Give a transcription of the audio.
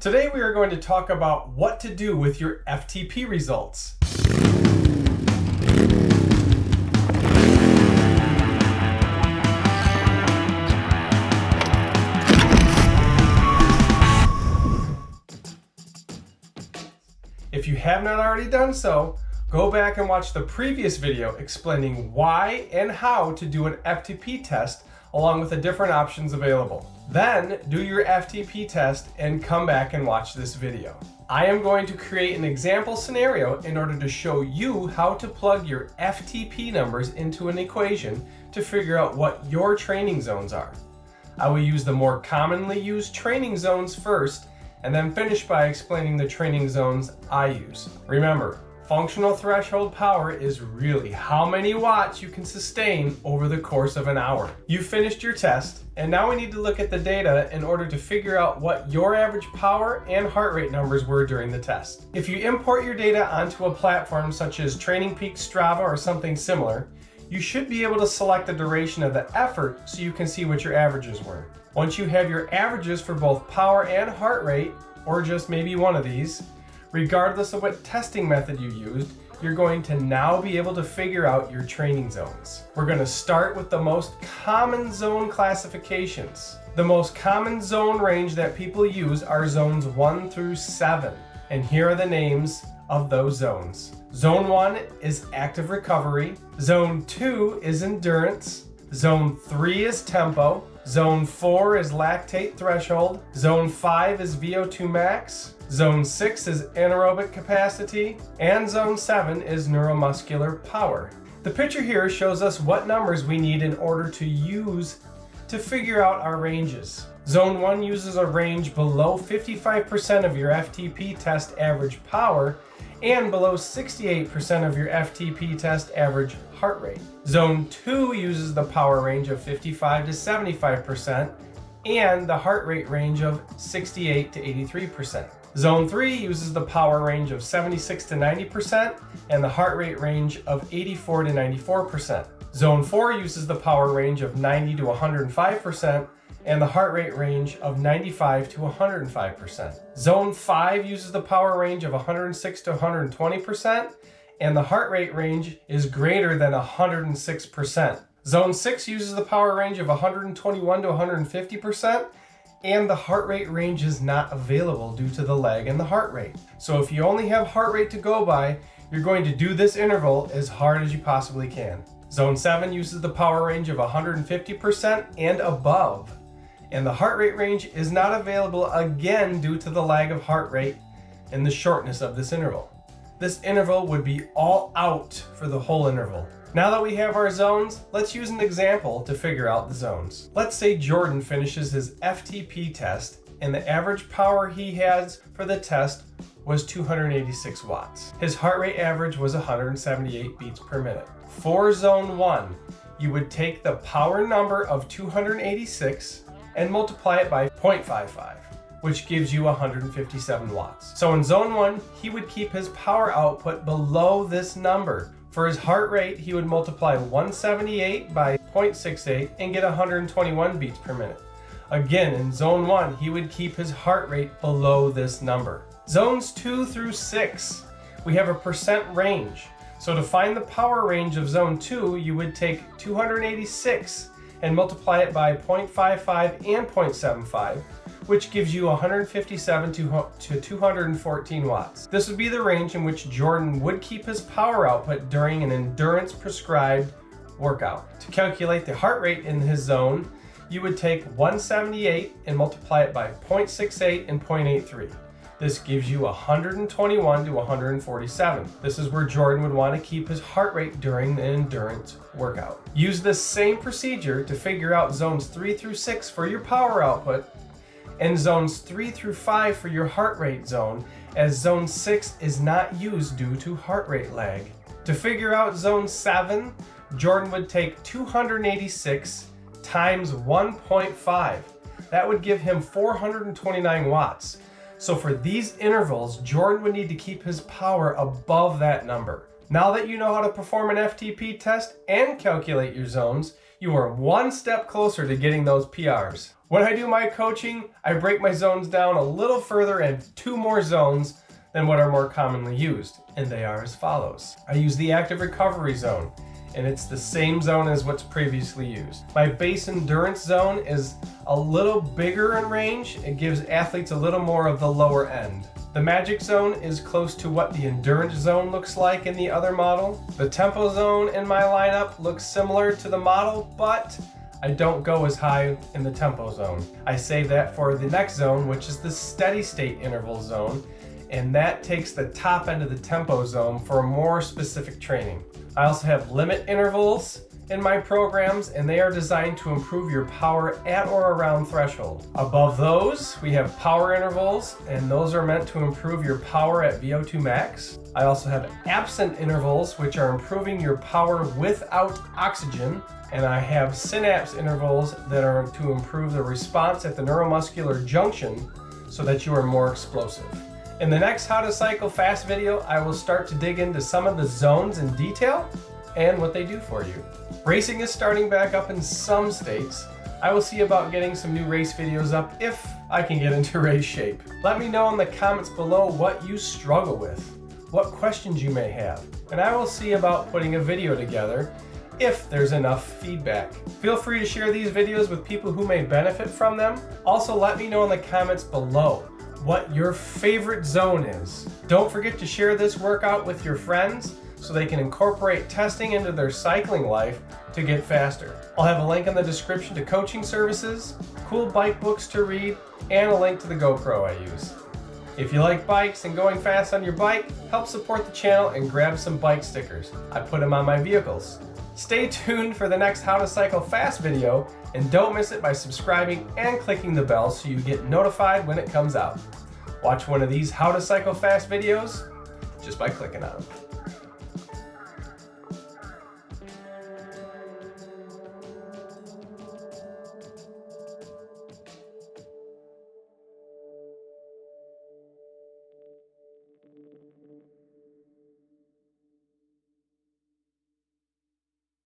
Today we are going to talk about what to do with your FTP results. If you have not already done so, go back and watch the previous video explaining why and how to do an FTP test along with the different options available. Then do your FTP test and come back and watch this video. I am going to create an example scenario in order to show you how to plug your FTP numbers into an equation to figure out what your training zones are. I will use the more commonly used training zones first and then finish by explaining the training zones I use. Remember, functional threshold power is really how many watts you can sustain over the course of an hour. You finished your test, and now we need to look at the data in order to figure out what your average power and heart rate numbers were during the test. If you import your data onto a platform such as Training Peaks, Strava, or something similar, you should be able to select the duration of the effort so you can see what your averages were. Once you have your averages for both power and heart rate, or just maybe one of these, regardless of what testing method you used, you're going to now be able to figure out your training zones. We're going to start with the most common zone classifications. The most common zone range that people use are zones 1 through 7, and here are the names of those zones. Zone 1 is active recovery, Zone 2 is endurance, Zone 3 is tempo, Zone 4 is lactate threshold, Zone 5 is VO2 max, Zone 6 is anaerobic capacity, and Zone 7 is neuromuscular power. The picture here shows us what numbers we need in order to use to figure out our ranges. Zone 1 uses a range below 55% of your FTP test average power and below 68% of your FTP test average heart rate. Zone 2 uses the power range of 55 to 75% and the heart rate range of 68 to 83%. Zone 3 uses the power range of 76 to 90% and the heart rate range of 84 to 94%. Zone 4 uses the power range of 90 to 105% and the heart rate range of 95 to 105%. Zone 5 uses the power range of 106 to 120%, and the heart rate range is greater than 106%. Zone 6 uses the power range of 121 to 150%, and the heart rate range is not available due to the lag in the heart rate. So if you only have heart rate to go by, you're going to do this interval as hard as you possibly can. Zone 7 uses the power range of 150% and above, and the heart rate range is not available again due to the lag of heart rate and the shortness of this interval. This interval would be all out for the whole interval. Now that we have our zones, let's use an example to figure out the zones. Let's say Jordan finishes his FTP test and the average power he has for the test was 286 watts. His heart rate average was 178 beats per minute. For zone 1, you would take the power number of 286 and multiply it by 0.55, which gives you 157 watts. So in zone 1, he would keep his power output below this number. For his heart rate, he would multiply 178 by 0.68 and get 121 beats per minute. Again, in zone 1, he would keep his heart rate below this number. Zones 2 through 6, we have a percent range. So to find the power range of zone 2, you would take 286 and multiply it by 0.55 and 0.75, which gives you 157 to 214 watts. This would be the range in which Jordan would keep his power output during an endurance prescribed workout. To calculate the heart rate in his zone, you would take 178 and multiply it by 0.68 and 0.83. This gives you 121 to 147. This is where Jordan would want to keep his heart rate during the endurance workout. Use this same procedure to figure out zones 3 through 6 for your power output and zones 3 through 5 for your heart rate zone, as zone 6 is not used due to heart rate lag. To figure out zone 7, Jordan would take 286 times 1.5. That would give him 429 watts. So for these intervals, Jordan would need to keep his power above that number. Now that you know how to perform an FTP test and calculate your zones, you are one step closer to getting those PRs. When I do my coaching, I break my zones down a little further and 2 more zones than what are more commonly used, and they are as follows. I use the active recovery zone, and it's the same zone as what's previously used. My base endurance zone is a little bigger in range. It gives athletes a little more of the lower end. The magic zone is close to what the endurance zone looks like in the other model. The tempo zone in my lineup looks similar to the model, but I don't go as high in the tempo zone. I save that for the next zone, which is the steady state interval zone, and that takes the top end of the tempo zone for more specific training. I also have limit intervals in my programs, and they are designed to improve your power at or around threshold. Above those, we have power intervals, and those are meant to improve your power at VO2 max. I also have absent intervals, which are improving your power without oxygen. And I have synapse intervals that are to improve the response at the neuromuscular junction so that you are more explosive. In the next How to Cycle Fast video, I will start to dig into some of the zones in detail and what they do for you. Racing is starting back up in some states. I will see about getting some new race videos up if I can get into race shape. Let me know in the comments below what you struggle with, what questions you may have, and I will see about putting a video together if there's enough feedback. Feel free to share these videos with people who may benefit from them. Also, let me know in the comments below what your favorite zone is. Don't forget to share this workout with your friends so they can incorporate testing into their cycling life to get faster. I'll have a link in the description to coaching services, cool bike books to read, and a link to the GoPro I use. If you like bikes and going fast on your bike, help support the channel and grab some bike stickers. I put them on my vehicles. Stay tuned for the next How to Cycle Fast video, and don't miss it by subscribing and clicking the bell so you get notified when it comes out. Watch one of these How to Cycle Fast videos just by clicking on them.